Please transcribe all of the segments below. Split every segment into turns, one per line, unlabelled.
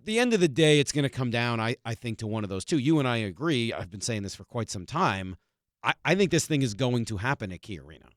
the end of the day, it's going to come down, I think, to one of those two. You and I agree. I've been saying this for quite some time. I think this thing is going to happen at KeyArena.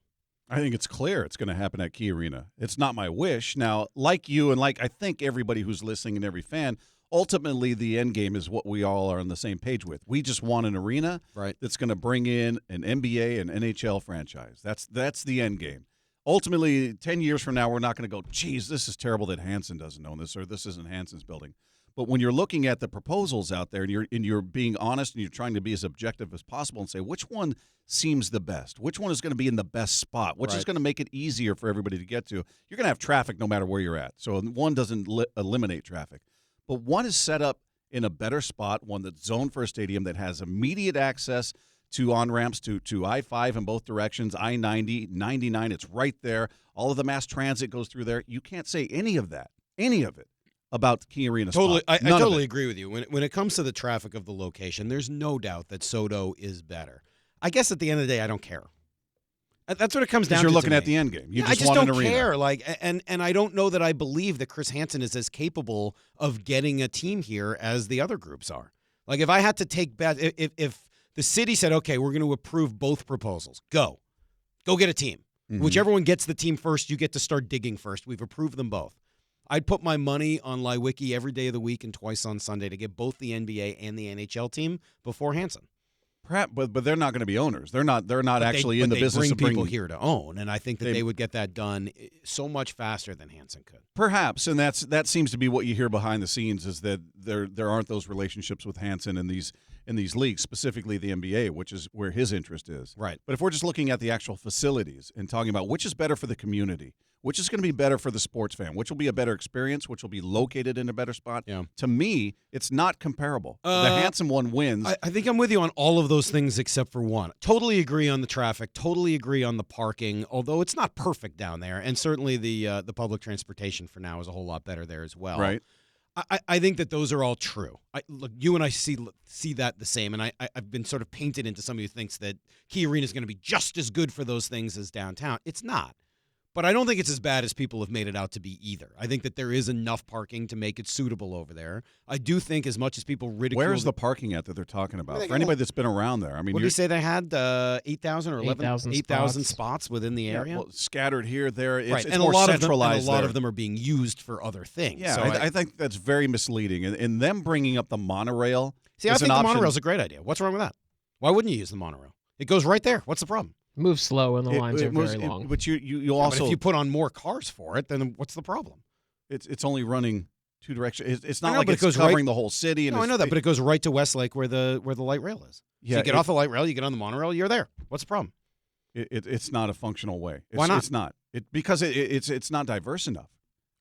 I think it's clear it's going to happen at KeyArena. It's not my wish. Now, like you and like I think everybody who's listening and every fan, ultimately the end game is what we all are on the same page with. We just want an arena that's going to bring in an NBA and NHL franchise. That's the end game. Ultimately, 10 years from now, we're not going to go, geez, this is terrible that Hanson doesn't own this, or this isn't Hanson's building. But when you're looking at the proposals out there and you're being honest and you're trying to be as objective as possible and say which one seems the best, which one is going to be in the best spot, which is going to make it easier for everybody to get to, you're going to have traffic no matter where you're at. So one doesn't eliminate traffic. But one is set up in a better spot, one that's zoned for a stadium that has immediate access to on-ramps to I-5 in both directions, I-90, 99, it's right there. All of the mass transit goes through there. You can't say any of it, about KeyArena.
Totally, I totally agree with you. When it comes to the traffic of the location, there's no doubt that SoDo is better. I guess at the end of the day, I don't care. That's what it comes down to.
You're looking at the end game.
I just don't care. And I don't know that I believe that Chris Hansen is as capable of getting a team here as the other groups are. Like if I had to take bets, if the city said, okay, we're going to approve both proposals, go get a team. Mm-hmm. Whichever one gets the team first, you get to start digging first. We've approved them both. I'd put my money on Leiweke every day of the week and twice on Sunday to get both the NBA and the NHL team before Hansen.
Perhaps, but they're not going to be owners. They're not actually in the business of bringing
people here to own, and I think that they would get that done so much faster than Hansen could.
Perhaps, and that seems to be what you hear behind the scenes is that there aren't those relationships with Hansen in these leagues, specifically the NBA, which is where his interest is.
Right.
But if we're just looking at the actual facilities and talking about which is better for the community, which is going to be better for the sports fan, which will be a better experience, which will be located in a better spot.
Yeah.
To me, it's not comparable. The Hansen one wins.
I think I'm with you on all of those things except for one. Totally agree on the traffic. Totally agree on the parking, although it's not perfect down there. And certainly the public transportation for now is a whole lot better there as well.
Right.
I think that those are all true. Look, you and I see that the same, and I've been sort of painted into somebody who thinks that KeyArena is going to be just as good for those things as downtown. It's not. But I don't think it's as bad as people have made it out to be either. I think that there is enough parking to make it suitable over there. I do think as much as people ridicule...
Where is the parking at that they're talking about? For anybody that's been around there. I mean,
what did you say they had? 8,000 or 8,000 spots within the area?
Yeah, well, scattered here, there. It's
and
more
a lot
centralized
of them, and a lot of them are being used for other things.
Yeah,
so
I think that's very misleading. And them bringing up the monorail
I think the monorail is a great idea. What's wrong with that? Why wouldn't you use the monorail? It goes right there. What's the problem?
Moves slow and the lines are very long.
But you also,
but if you put on more cars for it, then what's the problem?
It's only running two directions. It's not like it's covering the whole city. And
I know that, but it goes right to Westlake where the light rail is.
Yeah,
so you get off the light rail, you get on the monorail, you're there. What's the problem?
It's not a functional way.
Why not?
It's not. Because it's not diverse enough.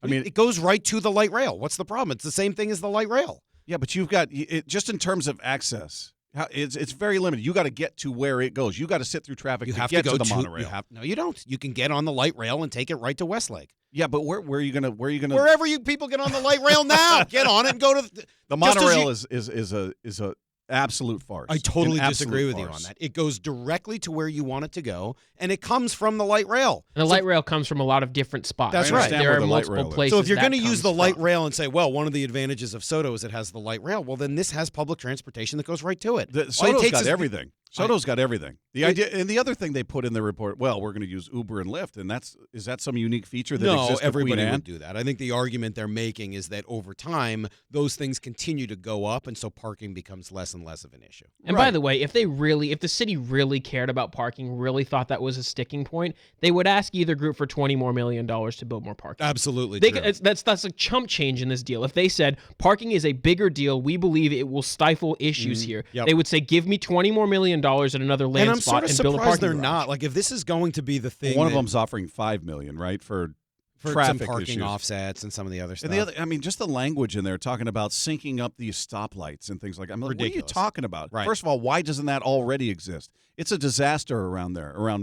I mean,
it goes right to the light rail. What's the problem? It's the same thing as the light rail.
Yeah, but you've got just in terms of access. It's very limited. You got to get to where it goes. You got to sit through traffic to get to the monorail.
No, you don't. You can get on the light rail and take it right to Westlake.
Yeah, but where are you gonna?
Wherever you people get on the light rail now, get on it and go to
the monorail. Is a absolute farce.
I totally disagree with you on that. It goes directly to where you want it to go, and it comes from the light rail.
And the light rail comes from a lot of different spots.
That's right.
There are multiple places.
So if you're going to use the light rail and say, well, one of the advantages of SoDo is it has the light rail, well, then this has public transportation that goes right to it.
SoDo's got everything. SoDo's got everything. The idea, and the other thing they put in the report, well, we're going to use Uber and Lyft, and is that some unique feature that exists?
No, everybody would do that. I think the argument they're making is that over time, those things continue to go up, and so parking becomes less and less of an issue.
And by the way, if the city really cared about parking, really thought that was a sticking point, they would ask either group for $20 million to build more parking.
Absolutely,
that's a chump change in this deal. If they said parking is a bigger deal, we believe it will stifle issues here. Yep. They would say, give me $20 million at another land
and I'm
spot
sort of
and build a
surprised
parking
they're
garage.
not. Like if this is going to be the thing,
one of them's offering $5 million, right, for
some
traffic
parking
issues.
Offsets and some of the other stuff.
And just the language in there talking about syncing up these stoplights and things like that. I mean, what are you talking about?
Right.
First of all, why doesn't that already exist? It's a disaster around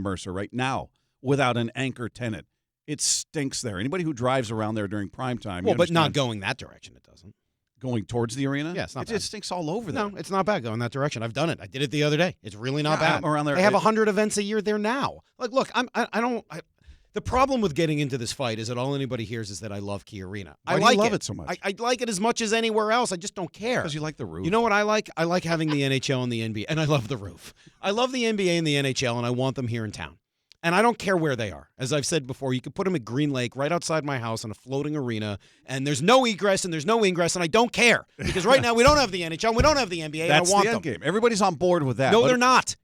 Mercer right now without an anchor tenant. It stinks there. Anybody who drives around there during prime time.
Well, but not going that direction, it doesn't.
Going towards the arena?
Yeah, it's not bad.
It stinks all over there.
No, it's not bad going that direction. I've done it. I did it the other day. It's really not bad.
Around there.
They have 100 events a year there now. Like, look, The problem with getting into this fight is that all anybody hears is that I love KeyArena.
Why do you love it so much?
I like it as much as anywhere else. I just don't care.
Because you like the roof.
You know what I like? I like having the NHL and the NBA, and I love the roof. I love the NBA and the NHL, and I want them here in town. And I don't care where they are. As I've said before, you could put them at Green Lake right outside my house in a floating arena, and there's no egress and there's no ingress, and I don't care. Because right now we don't have the NHL, and we don't have the NBA,
That's
and I want
the end
them.
game. Everybody's on board with that.
No,
but
they're not.